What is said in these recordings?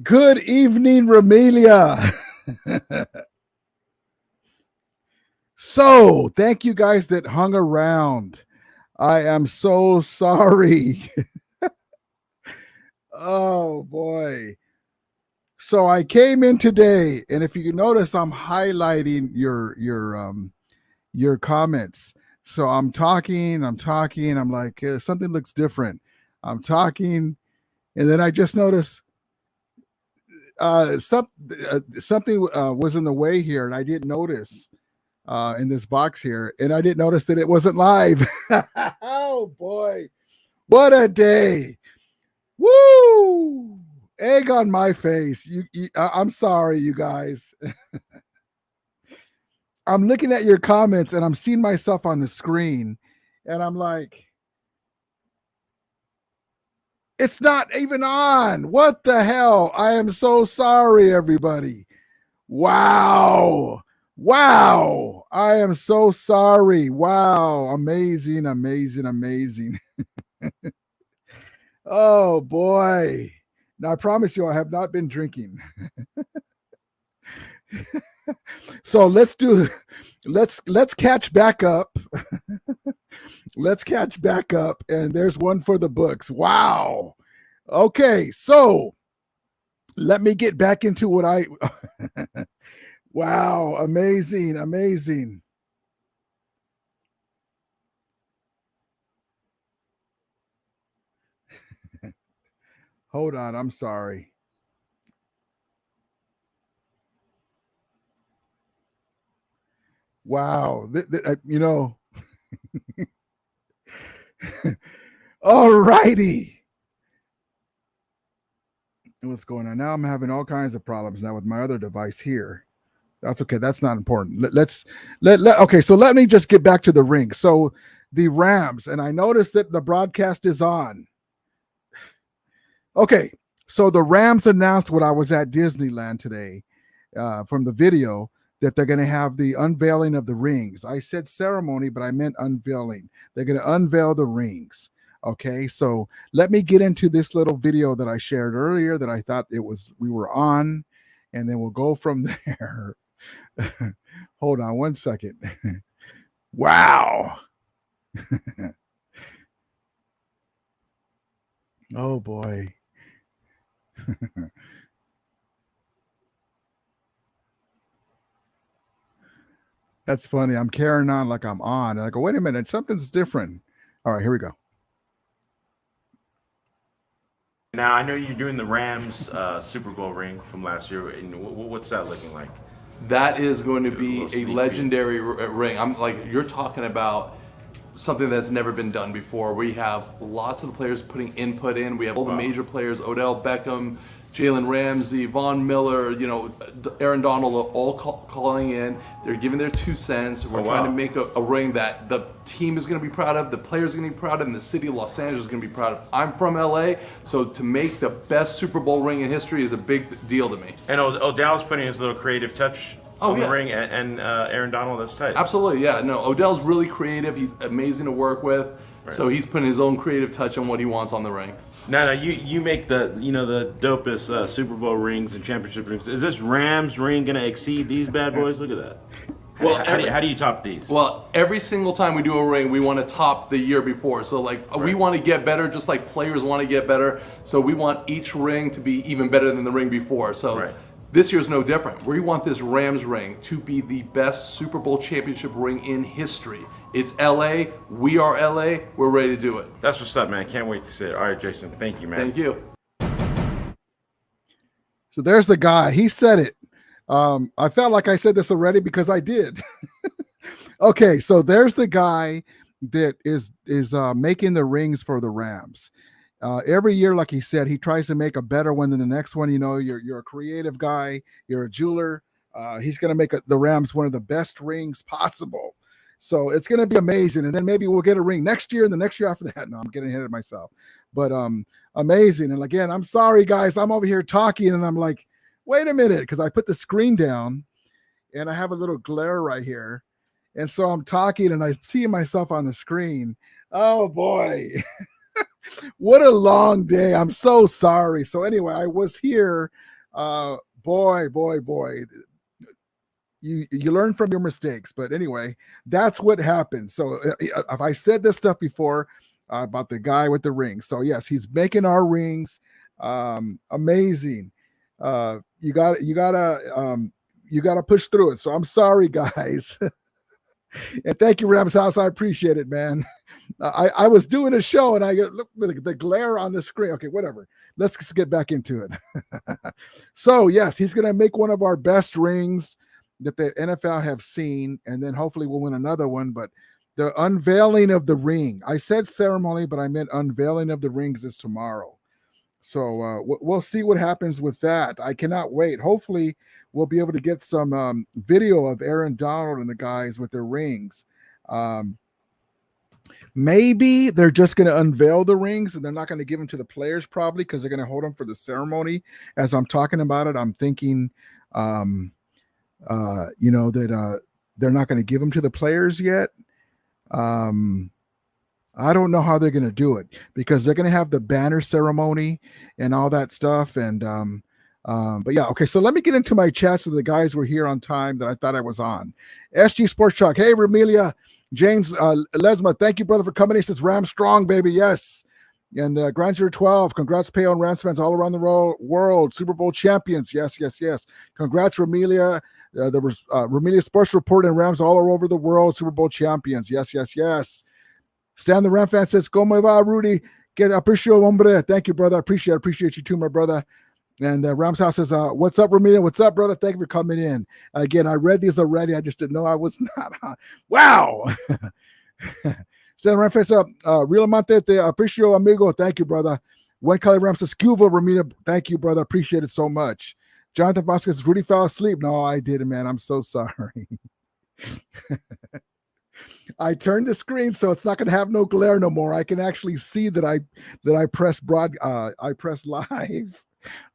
Good evening, Ramilia. So, thank you guys that hung around. I am so sorry. Oh boy. So I came in today, and if you notice, I'm highlighting your comments. So I'm talking. I'm like, something looks different. I'm talking, and then I just noticed uh, some, something was in the way here, and I didn't notice in this box here, and I didn't notice that it wasn't live. Oh boy, what a day! Woo! Egg on my face. I'm sorry, you guys. I'm looking at your comments and I'm seeing myself on the screen, and I'm like, it's not even on. What the hell? I am so sorry, everybody. Wow. Wow. I am so sorry. Wow. Amazing, amazing, amazing. Oh boy. Now I promise you I have not been drinking. So let's catch back up. Let's catch back up, and there's one for the books. Wow. Okay, so let me get back into what I wow, amazing, amazing. Hold on, I'm sorry. Wow, all righty. What's going on now? I'm having all kinds of problems now with my other device here. That's okay. That's not important. Okay. So let me just get back to the ring. So the Rams, and I noticed that the broadcast is on. Okay. So the Rams announced when I was at Disneyland today, from the video, that they're going to have the unveiling of the rings. I said ceremony, but I meant unveiling. They're going to unveil the rings. Okay, so let me get into this little video that I shared earlier that I thought we were on, and then we'll go from there. Hold on one second. Wow. Oh boy. That's funny. I'm carrying on like I'm on. And I go, wait a minute, something's different. All right, here we go. Now I know you're doing the Rams Super Bowl ring from last year, and what's that looking like? That is going to Give us a be little a sneak peek. legendary ring. I'm like, you're talking about something that's never been done before. We have lots of the players putting input in. We have all the major players: Odell Beckham, Jalen Ramsey, Von Miller, Aaron Donald, all calling in. They're giving their 2 cents. We're trying to make a ring that the team is going to be proud of, the players are going to be proud of, and the city of Los Angeles is going to be proud of. I'm from LA, so to make the best Super Bowl ring in history is a big deal to me. And Odell's putting his little creative touch on the ring, and Aaron Donald, that's tight. Absolutely, yeah. No, Odell's really creative. He's amazing to work with. Right. So he's putting his own creative touch on what he wants on the ring. Now you make the the dopest Super Bowl rings and championship rings. Is this Rams ring gonna exceed these bad boys? Look at that. Well, how do you top these? Well, every single time we do a ring, we want to top the year before. So we want to get better, just like players want to get better. So we want each ring to be even better than the ring before. So this year's no different. We want this Rams ring to be the best Super Bowl championship ring in history. It's LA. We are LA. We're ready to do it. That's what's up, man. Can't wait to see it. All right, Jason. Thank you, man. Thank you. So there's the guy. He said it. I felt like I said this already because I did. Okay, so there's the guy that is making the rings for the Rams. Every year, like he said, he tries to make a better one than the next one. You're a creative guy. You're a jeweler. He's going to make the Rams one of the best rings possible. So it's going to be amazing. And then maybe we'll get a ring next year and the next year after that. No, I'm getting ahead of myself. But amazing. And again, I'm sorry, guys. I'm over here talking and I'm like, wait a minute, because I put the screen down and I have a little glare right here. And so I'm talking and I see myself on the screen. Oh, boy. What a long day. I'm so sorry. So anyway, I was here. Boy. You learn from your mistakes. But anyway, that's what happened. So if I said this stuff before about the guy with the rings. So yes, he's making our rings. Amazing. You gotta push through it. So I'm sorry, guys. And thank you, Rams House. I appreciate it, man. I was doing a show and I get look the glare on the screen. Okay, whatever. Let's just get back into it. So yes, he's gonna make one of our best rings that the NFL have seen, and then hopefully we'll win another one. But the unveiling of the ring, I said ceremony, but I meant unveiling of the rings is tomorrow. So we'll see what happens with that. I cannot wait. Hopefully, we'll be able to get some video of Aaron Donald and the guys with their rings. Maybe they're just going to unveil the rings and they're not going to give them to the players probably because they're going to hold them for the ceremony. As I'm talking about it, I'm thinking, that they're not going to give them to the players yet. I don't know how they're going to do it because they're going to have the banner ceremony and all that stuff. And, but yeah, okay. So let me get into my chats so the guys were here on time that I thought I was on. SG Sports Truck. Hey, Ramilia, James Lesma. Thank you, brother, for coming. He says, Ram strong, baby. Yes. And Granger 12. Congrats, Payo and Rams fans all around the world. Super Bowl champions. Yes. Congrats, Ramilia. There was Ramilia Sports Report and Rams all over the world. Super Bowl champions. Yes. Stan the Ram fan says, "Como va, Rudy? Get aprecio, hombre." Thank you, brother. Appreciate you too, my brother. And Rams House says, "What's up, Ramiro? What's up, brother? Thank you for coming in." Again, I read these already. I just didn't know I was not on. Wow. Stan the Ram fan says, "Real amante te aprecio, amigo." Thank you, brother. One Color Ram says, "Cuba, Ramiro." Thank you, brother. Appreciate it so much. Jonathan Vasquez says, "Rudy fell asleep." No, I didn't, man. I'm so sorry. I turned the screen so it's not going to have no glare no more. I can actually see that I pressed live.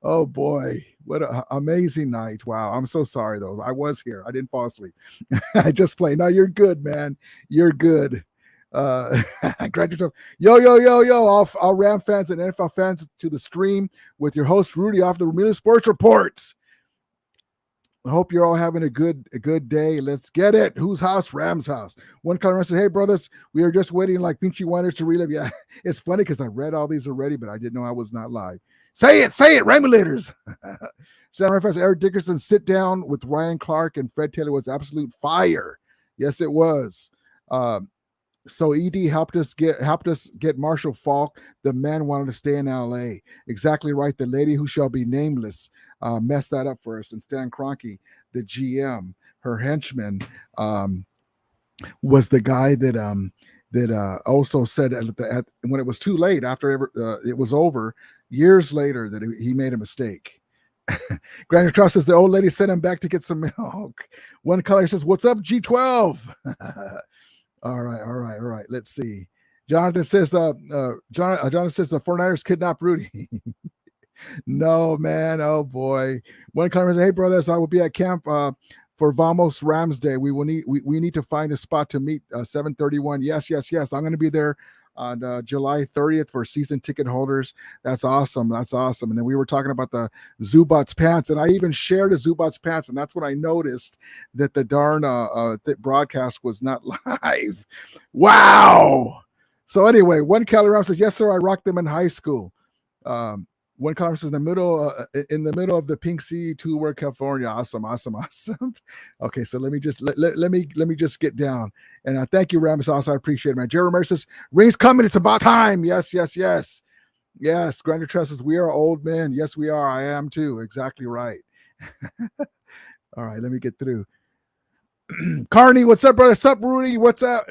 Oh boy, what an amazing night. Wow. I'm so sorry though. I was here. I didn't fall asleep. I just played. No, you're good, man. You're good. Graduate. Yo, all Ram fans and NFL fans to the stream with your host Rudy off the Ramilia Sports Reports. I hope you're all having a good day. Let's get it. Whose house? Ram's house. One Color says, "Hey, brothers, we are just waiting like Pinchy Whiners to relive." Yeah, it's funny because I read all these already, but I didn't know I was not live. Say it, Ramilators. Sound Professor Eric Dickerson sit down with Ryan Clark and Fred Taylor was absolute fire. Yes, it was. So ED helped us get Marshall Falk. The man wanted to stay in LA. Exactly right. The lady who shall be nameless messed that up for us. And Stan Kroenke, the GM, her henchman, was the guy that also said when it was too late after it was over years later that he made a mistake. Grander Trust says the old lady sent him back to get some milk. One Color says, "What's up, G12?" All right. Let's see. Jonathan says, Jonathan says the 49ers kidnapped Rudy. No, man. Oh boy. One comment says, "Hey, brothers, I will be at camp for Vamos Rams Day. We need to find a spot to meet 731. Yes. I'm going to be there on July 30th for season ticket holders. That's awesome. And then we were talking about the Zubats pants, and I even shared a Zubats pants, and that's when I noticed that the darn broadcast was not live. Wow. So anyway, One Calorie says, "Yes, sir, I rocked them in high school." One Color says in the middle of the Pink Sea Tour, California. Awesome. Okay, so let me just get down. And thank you, Ramos. Also, I appreciate it, man. Jerry Romero says, "Ring's coming. It's about time." Yes. Grander Trust says, "We are old men." Yes, we are. I am too. Exactly right. All right, let me get through. Carney, what's up, brother? What's up, Rudy? What's up,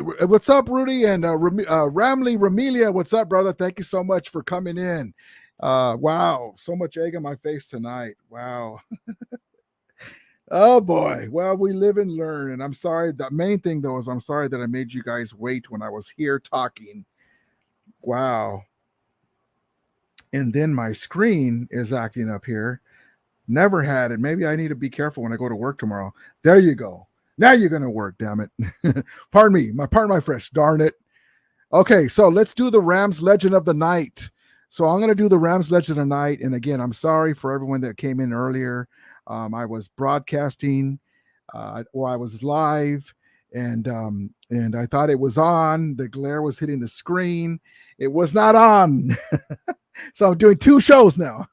Rudy? And Ramilia, what's up, brother? Thank you so much for coming in. Wow, so much egg on my face tonight. Wow. Oh boy. Well, we live and learn. And I'm sorry. The main thing though is I'm sorry that I made you guys wait when I was here talking. Wow. And then my screen is acting up here. Never had it. Maybe I need to be careful when I go to work tomorrow. There you go. Now you're gonna work, damn it. Pardon my French. Darn it. Okay, so let's do the Rams Legend of the Night. So I'm going to do the Rams Legend of the Night. And again, I'm sorry for everyone that came in earlier. I was broadcasting, I was live, and I thought it was on. The glare was hitting the screen. It was not on. So I'm doing 2 shows now.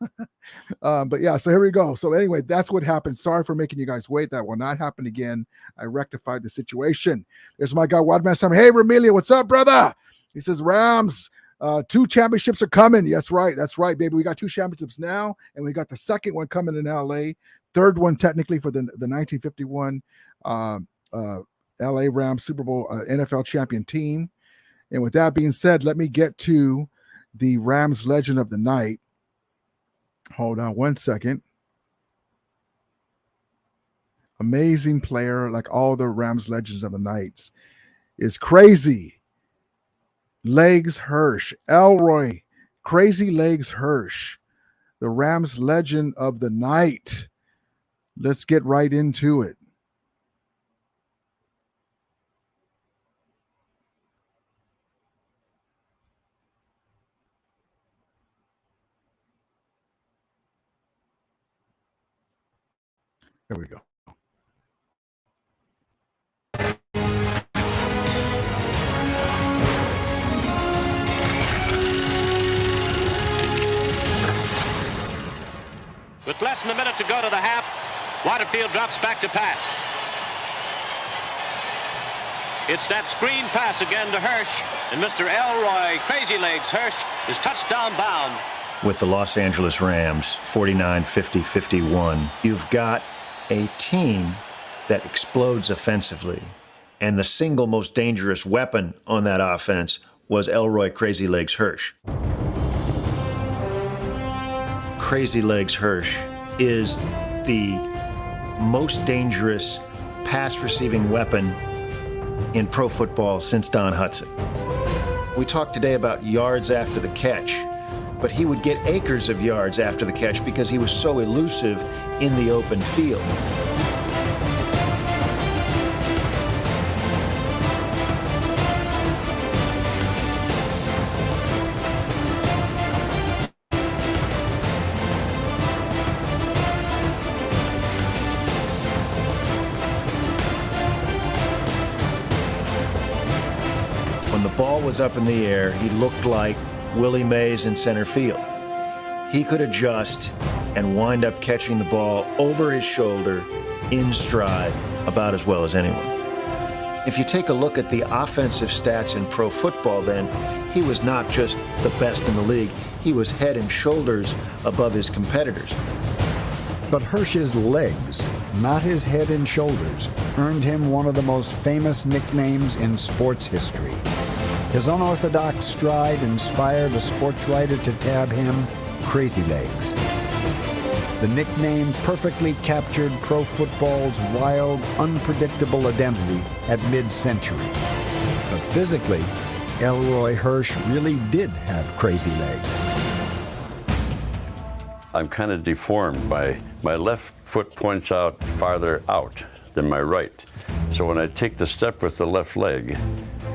But yeah, so here we go. So anyway, that's what happened. Sorry for making you guys wait. That will not happen again. I rectified the situation. There's my guy, Wadman Summer. Hey, Ramilia, what's up, brother? He says, Rams, 2 championships are coming. Yes, right. That's right, baby. We got 2 championships now, and we got the second one coming in LA. Third one, technically, for the 1951 LA Rams Super Bowl NFL champion team. And with that being said, let me get to the Rams Legend of the Night. Hold on one second. Amazing player, like all the Rams Legends of the Nights, is Crazy Legs Hirsch. Elroy Crazy Legs Hirsch, the Rams Legend of the Night. Let's get right into it. There we go. With less than a minute to go to the half, Waterfield drops back to pass. It's that screen pass again to Hirsch, and Mr. Elroy Crazy Legs Hirsch is touchdown bound. With the Los Angeles Rams, 49-50-51, you've got a team that explodes offensively, and the single most dangerous weapon on that offense was Elroy Crazy Legs Hirsch. Crazy Legs Hirsch is the most dangerous pass-receiving weapon in pro football since Don Hutson. We talked today about yards after the catch, but he would get acres of yards after the catch because he was so elusive in the open field. When the ball was up in the air, he looked like Willie Mays in center field. He could adjust and wind up catching the ball over his shoulder in stride about as well as anyone. If you take a look at the offensive stats in pro football, then he was not just the best in the league, he was head and shoulders above his competitors. But Hirsch's legs, not his head and shoulders, earned him one of the most famous nicknames in sports history. His unorthodox stride inspired a sports writer to tab him Crazy Legs. The nickname perfectly captured pro football's wild, unpredictable identity at mid-century. But physically, Elroy Hirsch really did have crazy legs. I'm kind of deformed. My left foot points out farther out than my right. So when I take the step with the left leg,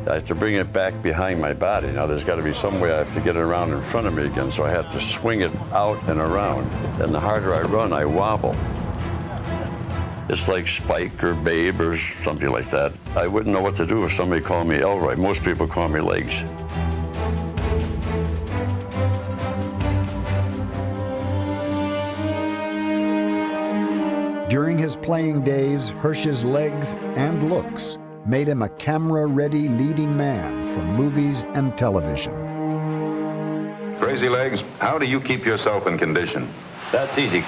I have to bring it back behind my body. Now there's got to be some way I have to get it around in front of me again, so I have to swing it out and around. And the harder I run, I wobble. It's like Spike or Babe or something like that. I wouldn't know what to do if somebody called me Elroy. Most people call me Legs. During his playing days, Hirsch's legs and looks made him a camera-ready leading man for movies and television. Crazy Legs, how do you keep yourself in condition? That's easy.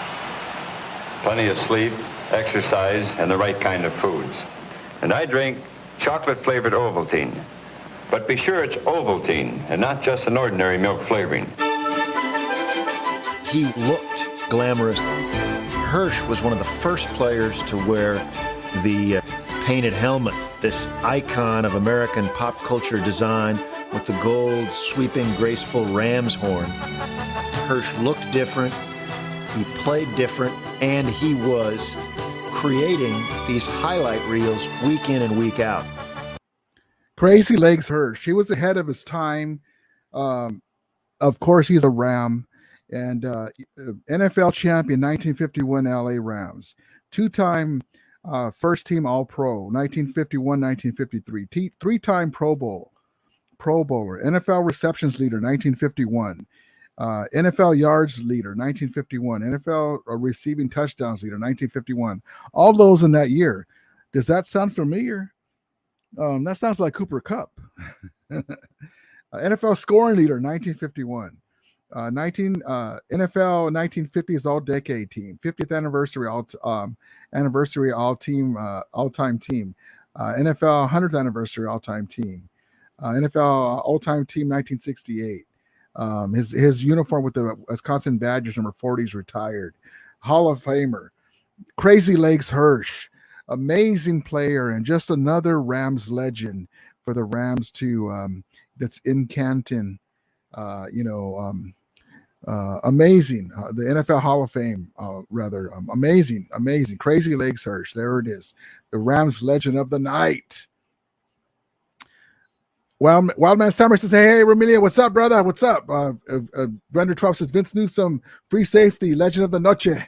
Plenty of sleep, exercise, and the right kind of foods. And I drink chocolate-flavored Ovaltine. But be sure it's Ovaltine and not just an ordinary milk flavoring. He looked glamorous. Hirsch was one of the first players to wear the painted helmet, this icon of American pop culture design with the gold, sweeping, graceful ram's horn. Hirsch looked different, he played different, and he was creating these highlight reels week in and week out. Crazy Legs Hirsch. He was ahead of his time. of course, he's a Ram, and NFL champion 1951 LA Rams, two-time first team All Pro 1951, 1953, three-time Pro Bowler, NFL receptions leader 1951. NFL yards leader 1951, NFL receiving touchdowns leader 1951. All those in that year. Does that sound familiar? That sounds like Cooper Kupp. NFL scoring leader 1951. NFL 1950s All Decade Team, 50th anniversary all time team. NFL 100th anniversary all time team. NFL all time team 1968. His uniform with the Wisconsin Badgers number 40 is retired. Hall of Famer, Crazy Legs Hirsch, amazing player, and just another Rams legend for the Rams to that's in Canton. Amazing. The NFL Hall of Fame, amazing. Crazy Legs Hirsch. There it is. The Rams legend of the night. Wildman Summer says, hey, Ramilia, what's up, brother? What's up? Brenda 12 says, Vince Newsom, free safety, legend of the noche.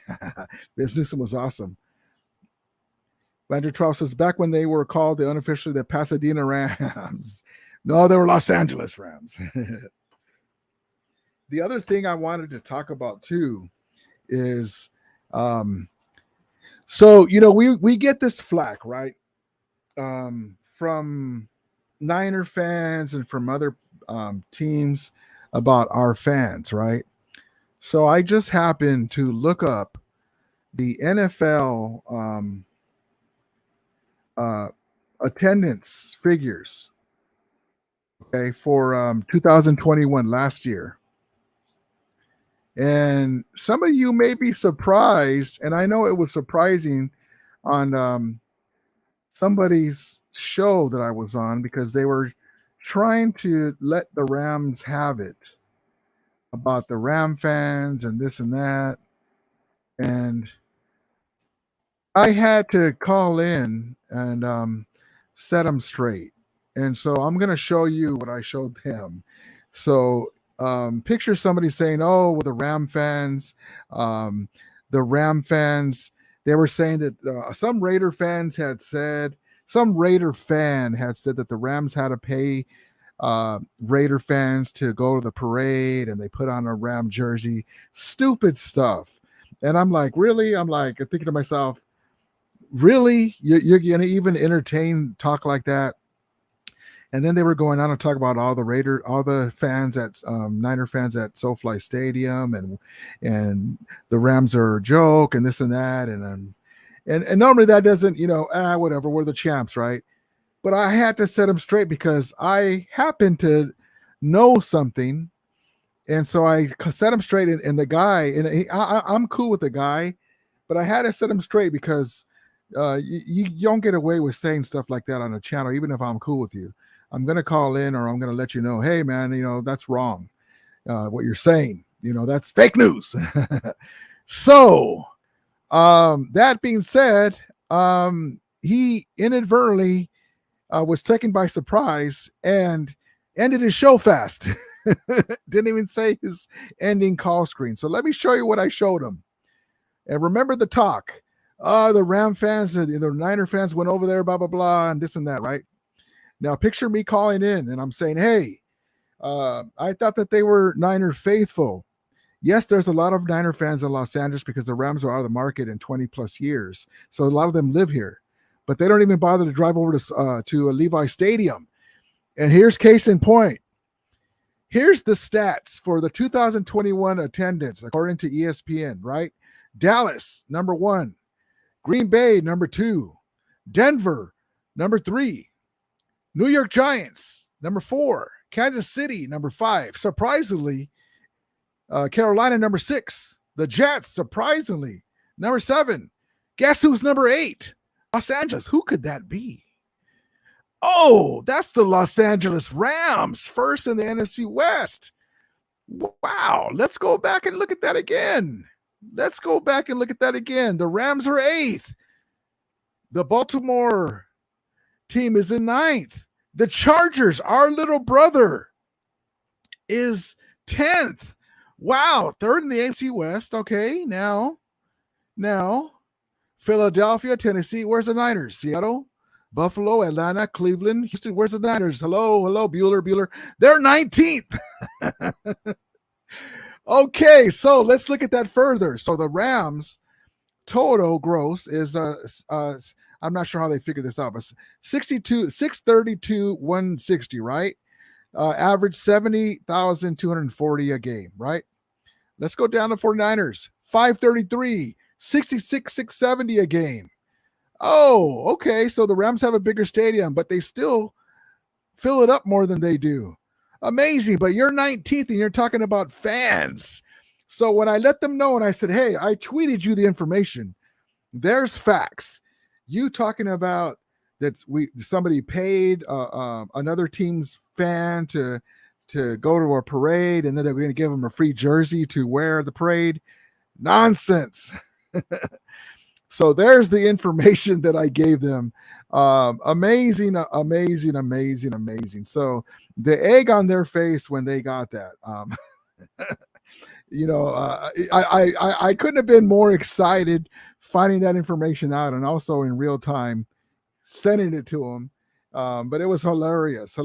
Vince Newsom was awesome. Brenda 12 says, back when they were called unofficially the Pasadena Rams. No, they were Los Angeles Rams. The other thing I wanted to talk about too is, we get this flack, right? From Niner fans and from other teams about our fans, right? So I just happened to look up the NFL attendance figures, okay, for 2021 last year. And some of you may be surprised, and I know it was surprising on somebody's show that I was on, because they were trying to let the Rams have it about the Ram fans and this and that. And I had to call in and set them straight. And so I'm going to show you what I showed them. So picture somebody saying, oh, well, the Ram fans, they were saying that some Raider fan had said that the Rams had to pay Raider fans to go to the parade, and they put on a Ram jersey. Stupid stuff. And I'm like, really? I'm thinking to myself, really? You're going to even entertain talk like that? And then they were going on to talk about all the fans at Niner fans at SoFi Stadium, and the Rams are a joke and this and that, and normally that doesn't, whatever, we're the champs, right? But I had to set them straight because I happen to know something, and so I set him straight. And the guy, I'm cool with the guy, but I had to set him straight because you don't get away with saying stuff like that on a channel, even if I'm cool with you. I'm going to call in, or I'm going to let you know, hey, man, that's wrong. What you're saying, that's fake news. So that being said, he inadvertently was taken by surprise and ended his show fast. Didn't even say his ending call screen. So let me show you what I showed him. And remember the talk. The Ram fans, the Niner fans went over there, blah, blah, blah, and this and that, right? Now, picture me calling in, and I'm saying, hey, I thought that they were Niner faithful. Yes, there's a lot of Niner fans in Los Angeles because the Rams are out of the market in 20 plus years. So a lot of them live here, but they don't even bother to drive over to Levi Stadium. And here's case in point. Here's the stats for the 2021 attendance, according to ESPN, right? Dallas, number 1. Green Bay, number 2. Denver, number 3. New York Giants, number 4. Kansas City, number 5. Surprisingly, Carolina, number 6. The Jets, surprisingly, number 7. Guess who's number 8? Los Angeles. Who could that be? Oh, that's the Los Angeles Rams, first in the NFC West. Wow. Let's go back and look at that again. The Rams are 8th. The Baltimore team is in 9th. The Chargers, our little brother, is 10th. Wow, third in the AFC West. Okay, now Philadelphia, Tennessee. Where's the Niners? Seattle, Buffalo, Atlanta, Cleveland, Houston. Where's the Niners? Hello, Bueller. They're 19th. Okay, so let's look at that further. So the Rams total gross is I'm not sure how they figured this out, but 632, 160, right? Average 70,240 a game, right? Let's go down to 49ers. 533, 66, 670 a game. Oh, okay. So the Rams have a bigger stadium, but they still fill it up more than they do. Amazing. But you're 19th and you're talking about fans. So when I let them know and I said, hey, I tweeted you the information, there's facts. You talking about somebody paid another team's fan to go to a parade and then they're going to give them a free jersey to wear the parade. Nonsense. So there's the information that I gave them. Amazing. So the egg on their face when they got that. I couldn't have been more excited finding that information out and also in real time sending it to them. But it was hilarious.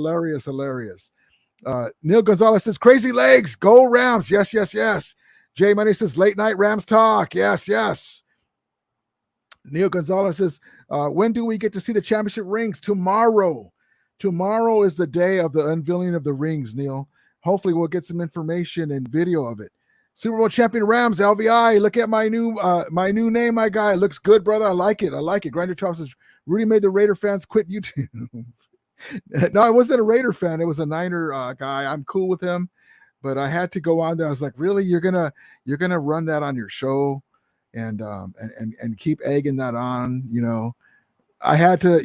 Neil Gonzalez says, crazy legs, go Rams. Yes. Jay Money says, late night Rams talk. Yes. Neil Gonzalez says, when do we get to see the championship rings? Tomorrow. Tomorrow is the day of the unveiling of the rings, Neil. Hopefully we'll get some information and video of it. Super Bowl champion Rams, LVI. Look at my new name, my guy. It looks good, brother. I like it. Grinder Charles says, Rudy made the Raider fans quit YouTube. No, I wasn't a Raider fan. It was a Niner guy. I'm cool with him, but I had to go on there. I was like, really? You're gonna run that on your show and keep egging that on? I had to.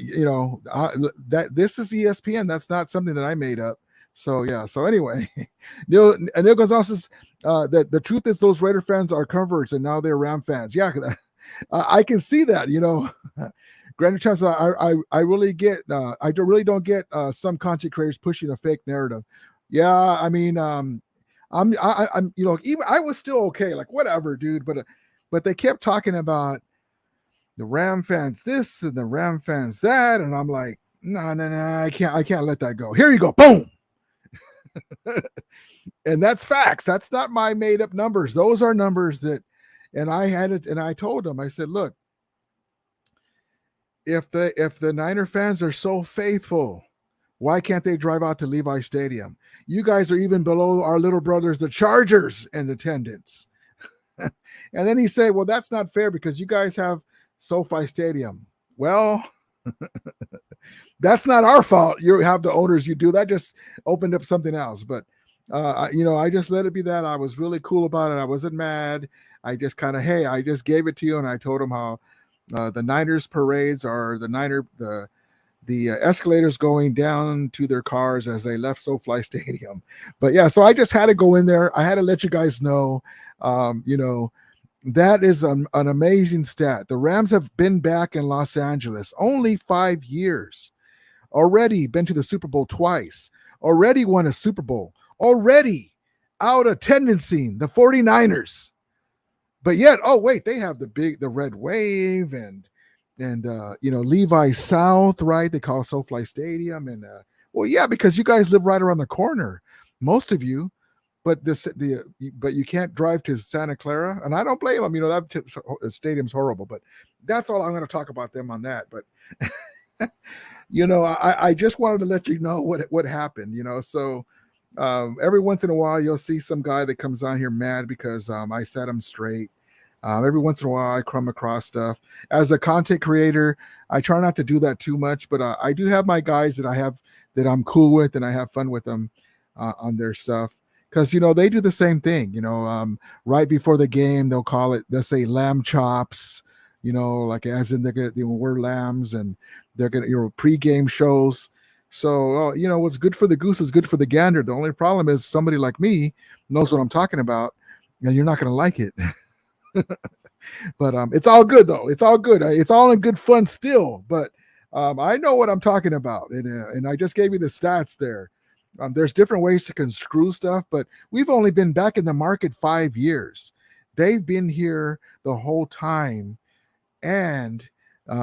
That this is ESPN. That's not something that I made up. So yeah. So anyway, Neil Gonzalez says that the truth is those Raider fans are converts and now they're Ram fans. Yeah, I can see that. Granted, chance I really don't get some content creators pushing a fake narrative. Yeah, I mean, I'm even I was still okay, like whatever, dude. But they kept talking about the Ram fans this and the Ram fans that, and I'm like, no, I can't let that go. Here you go, boom. And that's facts. That's not my made up numbers. Those are numbers that, and I had it, and I told them, I said, look. If the Niner fans are so faithful, why can't they drive out to Levi Stadium? You guys are even below our little brothers, the Chargers, in attendance. And then he said, well, that's not fair because you guys have SoFi Stadium. Well, that's not our fault. You have the owners, you do. That just opened up something else. But, I just let it be that. I was really cool about it. I wasn't mad. I just I just gave it to you. And I told him how the Niners parades are the escalators going down to their cars as they left SoFi Stadium. But yeah, so I just had to go in there. I had to let you guys know, that is an amazing stat. The Rams have been back in Los Angeles only 5 years, already been to the Super Bowl twice, already won a Super Bowl, already out attendancing the 49ers. But yet, oh wait, they have the Red Wave and Levi South, right? They call it SoFi Stadium, and well, yeah, because you guys live right around the corner, most of you. But but you can't drive to Santa Clara, and I don't blame them. That stadium's horrible, but that's all I'm going to talk about them on that. But I just wanted to let you know what happened. So. Every once in a while, you'll see some guy that comes on here mad because I set him straight. Every once in a while, I come across stuff. As a content creator, I try not to do that too much, but I do have my guys that I'm cool with and I have fun with them on their stuff. Because, they do the same thing. Right before the game, they'll say lamb chops, like as in we're lambs, and they're going to, pre-game shows. So, what's good for the goose is good for the gander. The only problem is somebody like me knows what I'm talking about, and you're not going to like it. But it's all good, though. It's all good. It's all in good fun still. But I know what I'm talking about. And I just gave you the stats there. There's different ways to construe stuff, but we've only been back in the market 5 years. They've been here the whole time, and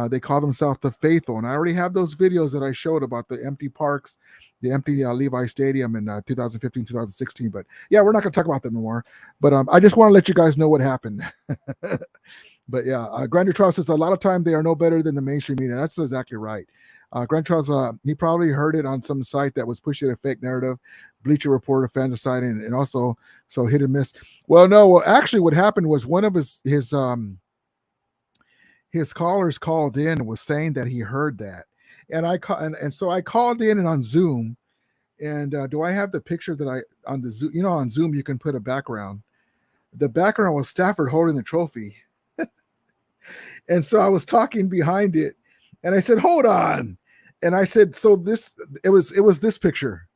they call themselves the Faithful. And I already have those videos that I showed about the empty parks, the empty Levi Stadium in 2015, 2016. But yeah, we're not going to talk about that anymore. But I just want to let you guys know what happened. But yeah, Grandeur Trout says a lot of time they are no better than the mainstream media. That's exactly right. Grant Trout's, he probably heard it on some site that was pushing a fake narrative, Bleacher Report, a fans site, and also so hit and miss. Well, no, actually, what happened was one of his callers called in and was saying that he heard that, and so I called in and on Zoom, and do I have the picture that I on the Zoom? You know, on Zoom you can put a background. The background was Stafford holding the trophy, and so I was talking behind it. And I said, hold on. And I said, so it was this picture,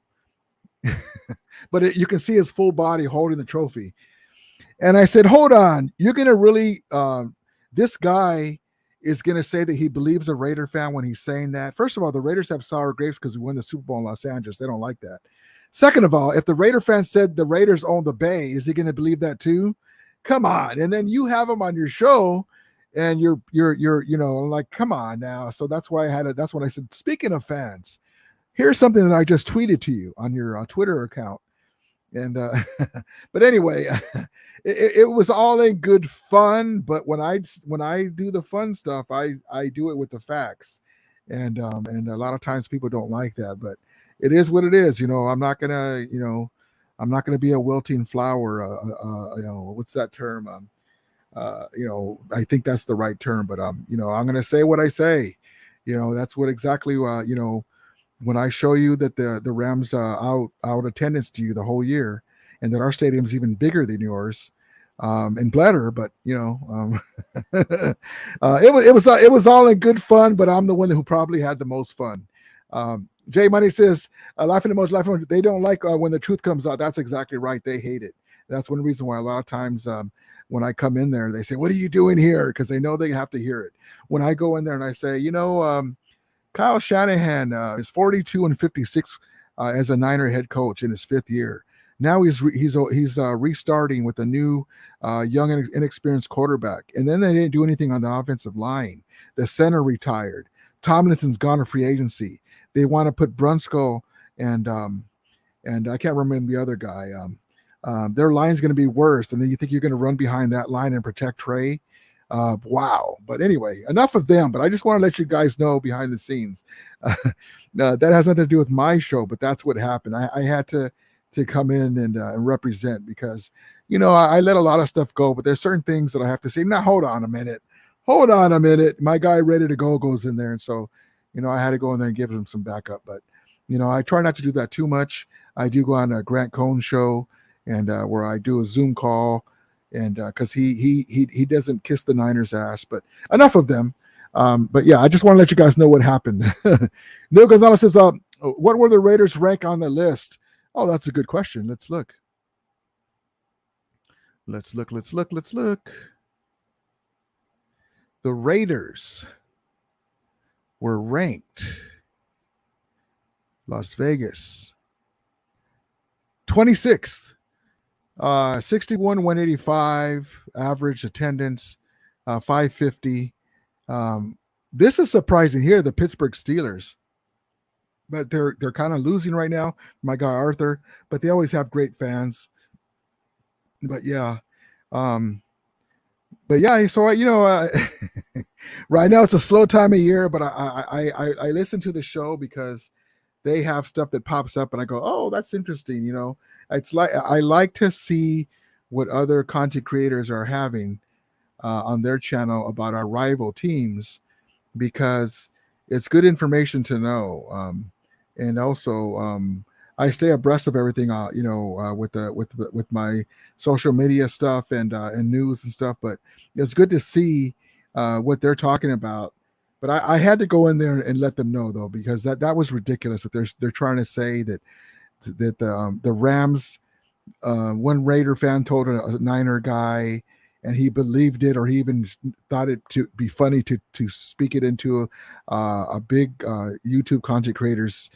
but you can see his full body holding the trophy. And I said, hold on, you're going to really, this guy is going to say that he believes a Raider fan when he's saying that. First of all, the Raiders have sour grapes because we won the Super Bowl in Los Angeles. They don't like that. Second of all, if the Raider fan said the Raiders own the Bay, is he going to believe that too? Come on. And then you have him on your show, and you're like, come on now. So that's why that's what I said. Speaking of fans, here's something that I just tweeted to you on your Twitter account. And but anyway, it was all in good fun. But when I do the fun stuff, I do it with the facts, and a lot of times people don't like that. But it is what it is. I'm not gonna be a wilting flower. What's that term? I think that's the right term, but I'm going to say what I say. That's what exactly when I show you that the Rams out attendance to you the whole year, and that our stadium's even bigger than yours, and better, but it was all in good fun, but I'm the one who probably had the most fun. Jay Money says, laughing the most, laughing. They don't like when the truth comes out. That's exactly right. They hate it. That's one reason why a lot of times when I come in there, they say, what are you doing here? Because they know they have to hear it. When I go in there and I say, Kyle Shanahan is 42-56 as a Niner head coach in his 5th year. Now he's restarting with a new young and inexperienced quarterback. And then they didn't do anything on the offensive line. The center retired. Tomlinson's gone to free agency. They want to put Brunskill and I can't remember the other guy. Their line's going to be worse. And then you think you're going to run behind that line and protect Trey. Wow. But anyway, enough of them. But I just want to let you guys know behind the scenes. That has nothing to do with my show, but that's what happened. I had to come in and represent because, I let a lot of stuff go, but there's certain things that I have to say. Now, hold on a minute. My guy ready to go goes in there. And so, I had to go in there and give him some backup. But, I try not to do that too much. I do go on a Grant Cohn show, and where I do a Zoom call, and because he doesn't kiss the Niners' ass, but enough of them. But yeah, I just want to let you guys know what happened. Neil Gonzalez says, what were the Raiders rank on the list? Oh, that's a good question. Let's look. The Raiders were ranked Las Vegas 26th. 61, 185 average attendance, 550. This is surprising here, the Pittsburgh Steelers, but they're kind of losing right now. My guy Arthur, but they always have great fans. But yeah, so right now it's a slow time of year, but I listen to the show because they have stuff that pops up, and I go, oh, that's interesting. It's like I like to see what other content creators are having on their channel about our rival teams, because it's good information to know. And also, I stay abreast of everything, with my social media stuff and news and stuff. But it's good to see what they're talking about. But I had to go in there and let them know, though, because that was ridiculous that they're trying to say that the Rams, one Raider fan told a Niner guy, and he believed it, or he even thought it to be funny to speak it into a big YouTube content creator's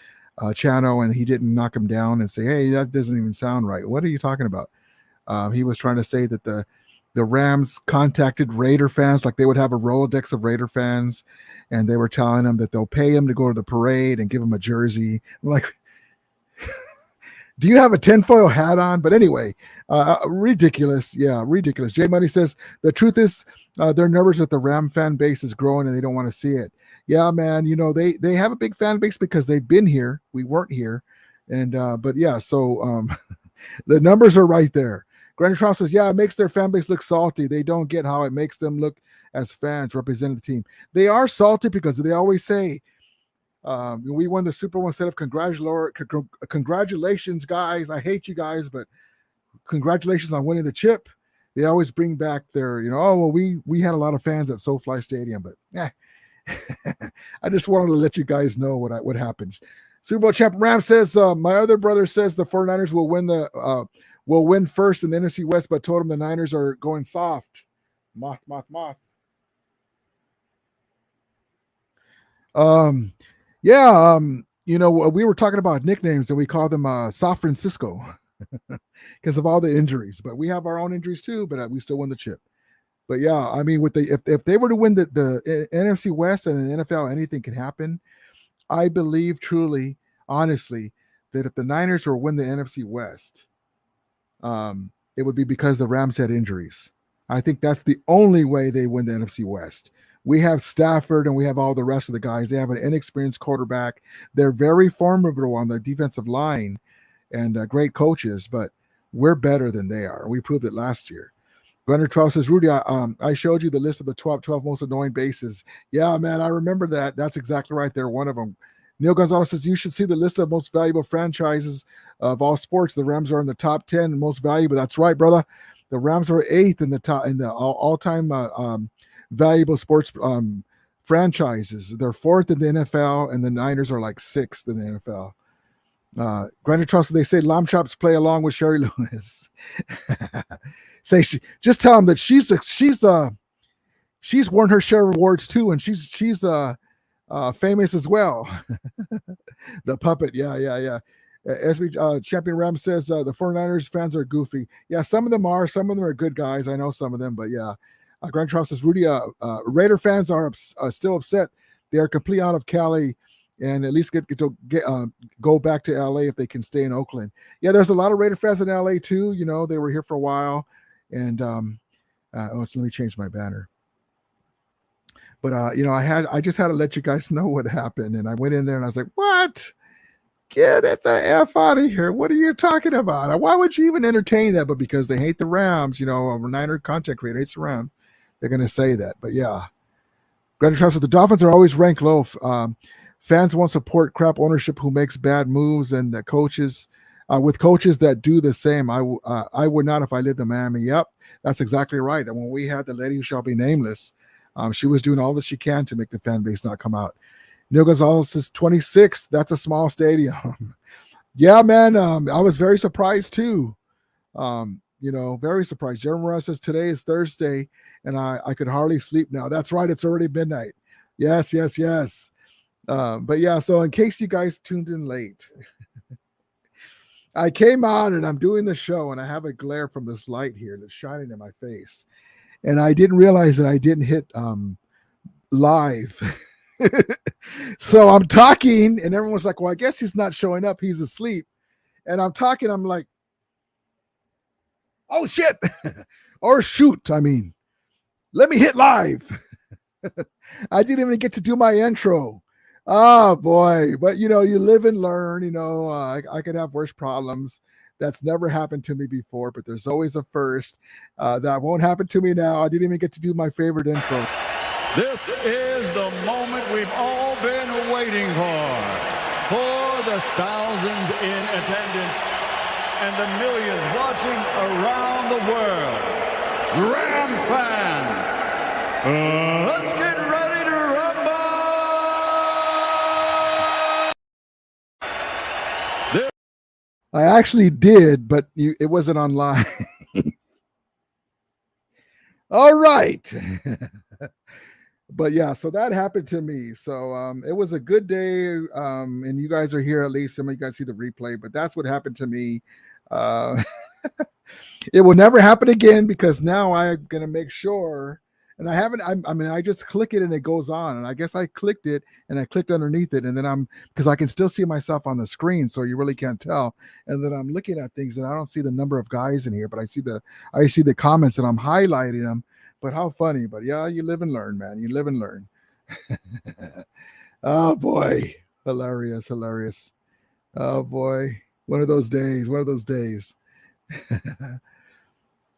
channel, and he didn't knock him down and say, "Hey, that doesn't even sound right. What are you talking about?" He was trying to say that the Rams contacted Raider fans, like they would have a Rolodex of Raider fans, and they were telling them that they'll pay him to go to the parade and give him a jersey. I'm like, do you have a tinfoil hat on? But anyway, ridiculous. Yeah, ridiculous. J Money says the truth is their numbers with the Ram fan base is growing and they don't want to see it. Yeah, man, you know, they have a big fan base because they've been here. We weren't here. And but yeah, so the numbers are right there. Granny Trump says, yeah, it makes their fan base look salty. They don't get how it makes them look as fans representing the team. They are salty because they always say, we won the Super Bowl instead of congratulations, guys. I hate you guys, but congratulations on winning the chip. They always bring back their, oh, well, we had a lot of fans at SoFi Stadium, but I just wanted to let you guys know what happens. Super Bowl champ Ram says, my other brother says the 49ers will win first in the NFC West, but told him the Niners are going soft. Moth. We were talking about nicknames and we call them Soft Francisco because of all the injuries, but we have our own injuries too, but we still won the chip. But yeah, I mean, if they were to win the NFC West and the NFL, anything can happen. I believe truly, honestly, that if the Niners were to win the NFC West, it would be because the Rams had injuries. I think that's the only way they win the NFC West. We have Stafford and we have all the rest of the guys. They have an inexperienced quarterback. They're very formidable on the defensive line and great coaches, but we're better than they are. We proved it last year. Gunnar Trout says, Rudy, I showed you the list of the 12 most annoying bases. Yeah, man, I remember that. That's exactly right. They're one of them. Neil Gonzalez says, you should see the list of most valuable franchises of all sports. The Rams are in the top 10 most valuable. That's right, brother. The Rams are 8th in the all-time valuable sports franchises. They're 4th in the NFL, and the Niners are like 6th in the NFL. Granted Trust, they say lamb chops play along with Sherry Lewis. Just tell them that she's won her share of awards too, and she's famous as well. The puppet, yeah. SB Champion Ram says the 49ers fans are goofy. Yeah, some of them are good guys. I know some of them, but yeah. Grand Charles says, Rudy, Raider fans are still upset. They are completely out of Cali and at least get go back to LA if they can stay in Oakland. Yeah, there's a lot of Raider fans in LA too. They were here for a while. And so let me change my banner. But I just had to let you guys know what happened. And I went in there and I was like, what? Get the F out of here. What are you talking about? Why would you even entertain that? But because they hate the Rams, a Niner content creator hates the Rams, they're going to say that. But yeah. Granted, Trust, the Dolphins are always ranked low. Fans won't support crap ownership who makes bad moves, and the coaches, with coaches that do the same. I would not if I lived in Miami. Yep, that's exactly right. And when we had the lady who shall be nameless, she was doing all that she can to make the fan base not come out. Neil Gonzalez is 26. That's a small stadium. Yeah, man. I was very surprised too. Very surprised. Jeremy Morales says today is Thursday and I could hardly sleep now. That's right. It's already midnight. Yes. But yeah, so in case you guys tuned in late, I came on and I'm doing the show and I have a glare from this light here that's shining in my face. And I didn't realize that I didn't hit live. So I'm talking and everyone's like, well, I guess he's not showing up. He's asleep. And I'm talking. I'm like, oh, shit. Or shoot. I mean, let me hit live. I didn't even get to do my intro. Oh, boy. But, you live and learn. I could have worse problems. That's never happened to me before, but there's always a first. That won't happen to me now. I didn't even get to do my favorite intro. This is the moment we've all been waiting for the thousands in attendance and the millions watching around the world. Rams fans, let's get ready to rumble! I actually did, but it wasn't online. All right. But yeah, so that happened to me. So it was a good day. And you guys are here at least. Some of you guys see the replay, but that's what happened to me. Uh, it will never happen again because now I'm gonna make sure. And I haven't. I mean, I just click it and it goes on. And I guess I clicked it and I clicked underneath it, and then because I can still see myself on the screen, so you really can't tell. And then I'm looking at things and I don't see the number of guys in here, but I see the comments and I'm highlighting them. But how funny! But yeah, you live and learn, man. You live and learn. Oh boy, hilarious. Oh boy, one of those days.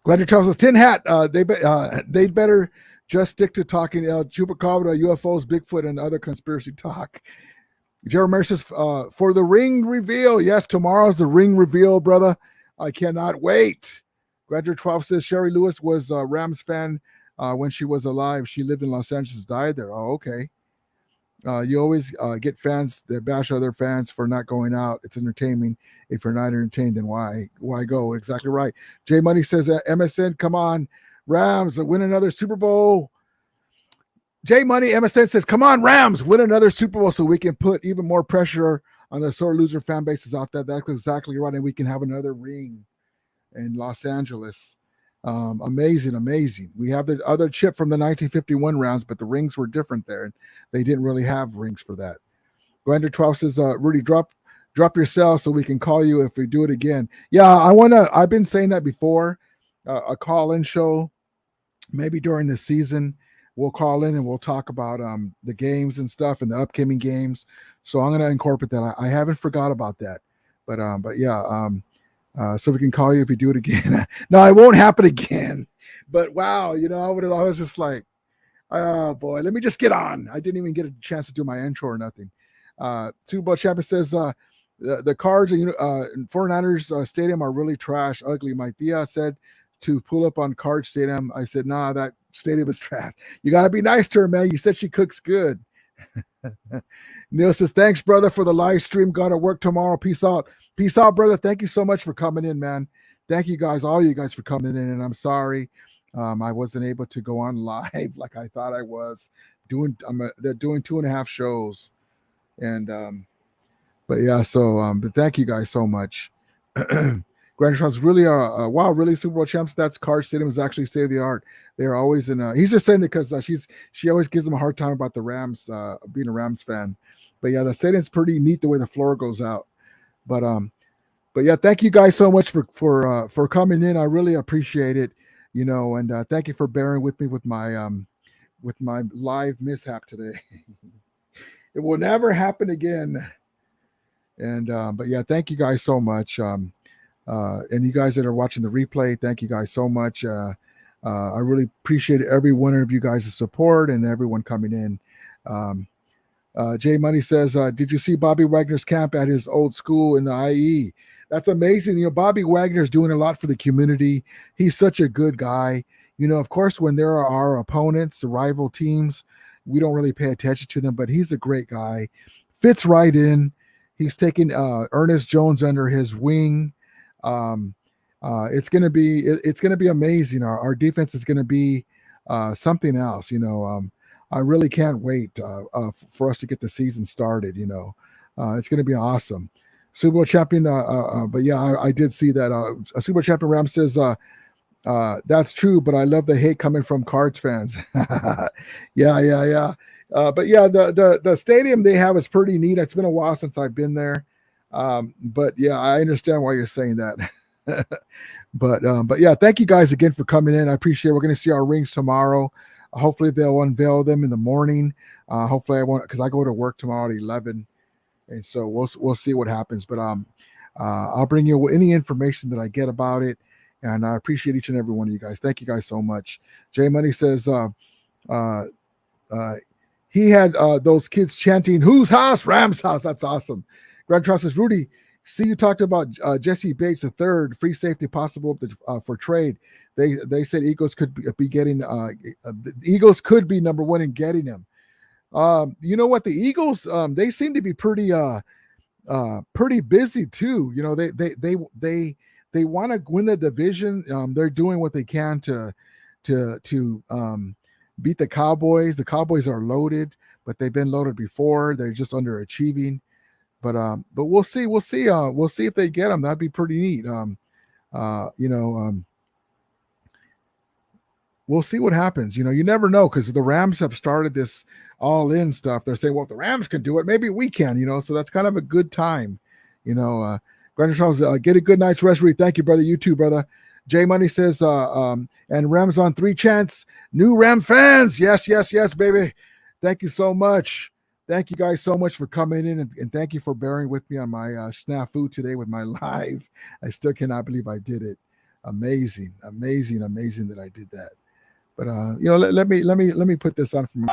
Glad Charles Tin Hat. They'd better just stick to talking Chupacabra, UFOs, Bigfoot, and other conspiracy talk. Jeremy says, for the ring reveal. Yes, tomorrow's the ring reveal, brother. I cannot wait. Graduate 12 says Sherry Lewis was a Rams fan when she was alive. She lived in Los Angeles, died there. Oh, okay. You always get fans that bash other fans for not going out. It's entertaining. If you're not entertained, then why go? Exactly right. Jay Money says, MSN, come on, Rams, win another Super Bowl. Jay Money, MSN says, come on, Rams, win another Super Bowl so we can put even more pressure on the sore loser fan bases out there. That's exactly right. And we can have another ring in Los Angeles. Amazing. We have the other chip from the 1951 Rams, but the rings were different there. They didn't really have rings for that. Grander 12 says, Rudy, drop your cell so we can call you if we do it again. Yeah, I've been saying that before. A call-in show, maybe during the season. We'll call in and we'll talk about the games and stuff and the upcoming games. So I'm going to incorporate that. I haven't forgot about that. But yeah, so we can call you if we do it again. No, it won't happen again. But wow, I was just like, oh boy, let me just get on. I didn't even get a chance to do my intro or nothing. Super Bowl champion says the Cards and 49ers stadium are really trash, ugly. My tia said to pull up on Card Stadium. I said, nah, that stadium is trash. You got to be nice to her, man. You said she cooks good. Neil says, thanks, brother, for the live stream. Got to work tomorrow. Peace out, brother. Thank you so much for coming in, man. Thank you guys, all you guys, for coming in. And I'm sorry I wasn't able to go on live like I thought I was. They're doing 2.5 shows. And but yeah, so but thank you guys so much. Grand Trumps really wow, really Super Bowl champs. That's Card Stadium is actually state of the art. They're always in. He's just saying that because she always gives him a hard time about the Rams, being a Rams fan. But yeah, the stadium's pretty neat the way the floor goes out. But yeah, thank you guys so much for coming in. I really appreciate it. And thank you for bearing with me with my live mishap today. It will never happen again. And but yeah, thank you guys so much. And you guys that are watching the replay, thank you guys so much. I really appreciate every one of you guys' support and everyone coming in. Jay Money says, did you see Bobby Wagner's camp at his old school in the IE? That's amazing. Bobby Wagner's doing a lot for the community. He's such a good guy. Of course, when there are our opponents, the rival teams, we don't really pay attention to them, but he's a great guy. Fits right in. He's taken Ernest Jones under his wing. It's gonna be amazing. Our defense is gonna be something else. I really can't wait for us to get the season started. It's gonna be awesome. Super Bowl champion. But yeah, I did see that. A Super Bowl champion Ram says that's true, but I love the hate coming from Cards fans. Yeah. But yeah, the stadium they have is pretty neat. It's been a while since I've been there. But yeah, I understand why you're saying that. But yeah, thank you guys again for coming in. I appreciate it. We're going to see our rings tomorrow. Hopefully they'll unveil them in the morning. Hopefully I won't, because I go to work tomorrow at 11. And so we'll see what happens. But I'll bring you any information that I get about it. And I appreciate each and every one of you guys. Thank you guys so much. Jay Money says he had those kids chanting, "Whose house? Ram's house." That's awesome. Grand Trump says, Rudy, see you talked about Jesse Bates III, free safety possible for trade. They said Eagles could be getting the Eagles could be number one in getting him. You know what? The Eagles they seem to be pretty busy too. They want to win the division. They're doing what they can to beat the Cowboys. The Cowboys are loaded, but they've been loaded before. They're just underachieving. But we'll see. We'll see if they get them. That'd be pretty neat. We'll see what happens. You never know, because the Rams have started this all-in stuff. They're saying, well, if the Rams can do it, maybe we can. So that's kind of a good time. Grandin Charles, get a good night's rest. Thank you, brother. You too, brother. Jay Money says, and Rams on 3 chants. New Ram fans. Yes, baby. Thank you so much. Thank you guys so much for coming in, and thank you for bearing with me on my snafu today with my live. I still cannot believe I did it. Amazing that I did that. But let me put this on for me.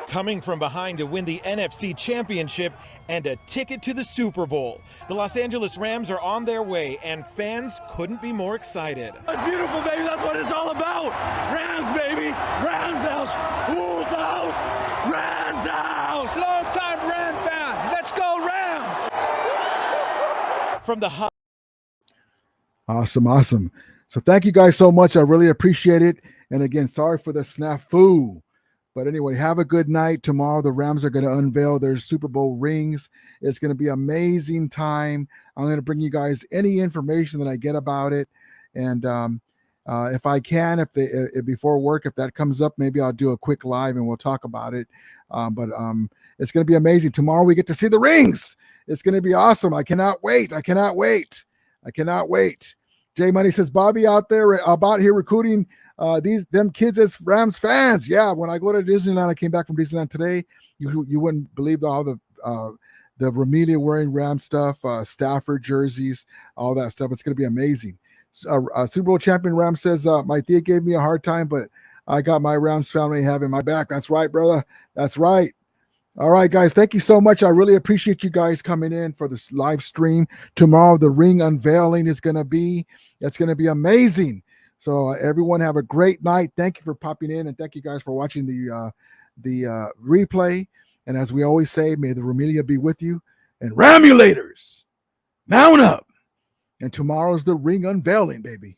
Coming from behind to win the NFC Championship and a ticket to the Super Bowl. The Los Angeles Rams are on their way, and fans couldn't be more excited. It's beautiful, baby. That's what it's all about. Rams, baby. Rams house. Whose house? Rams house. Long-time Ram fan. Let's go, Rams. From the high. Awesome. So thank you guys so much. I really appreciate it. And again, sorry for the snafu. But anyway, have a good night. Tomorrow, the Rams are going to unveil their Super Bowl rings. It's going to be an amazing time. I'm going to bring you guys any information that I get about it. And if I can, if before work, if that comes up, maybe I'll do a quick live and we'll talk about it. But it's going to be amazing. Tomorrow, we get to see the rings. It's going to be awesome. I cannot wait. Jay Money says, Bobby out there about here recruiting them kids as Rams fans. Yeah, when I go to Disneyland, I came back from Disneyland today. You wouldn't believe all the RAMILIA wearing Ram stuff, Stafford jerseys, all that stuff. It's going to be amazing. Super Bowl champion Ram says, my Thea gave me a hard time, but I got my Rams family having my back. That's right, brother. That's right. All right, guys, thank you so much. I really appreciate you guys coming in for this live stream. Tomorrow, the ring unveiling it's going to be amazing. So everyone have a great night. Thank you for popping in, and thank you guys for watching the replay. And as we always say, may the RAMILIA be with you. And Ramulators, mount up. And tomorrow's the ring unveiling, baby.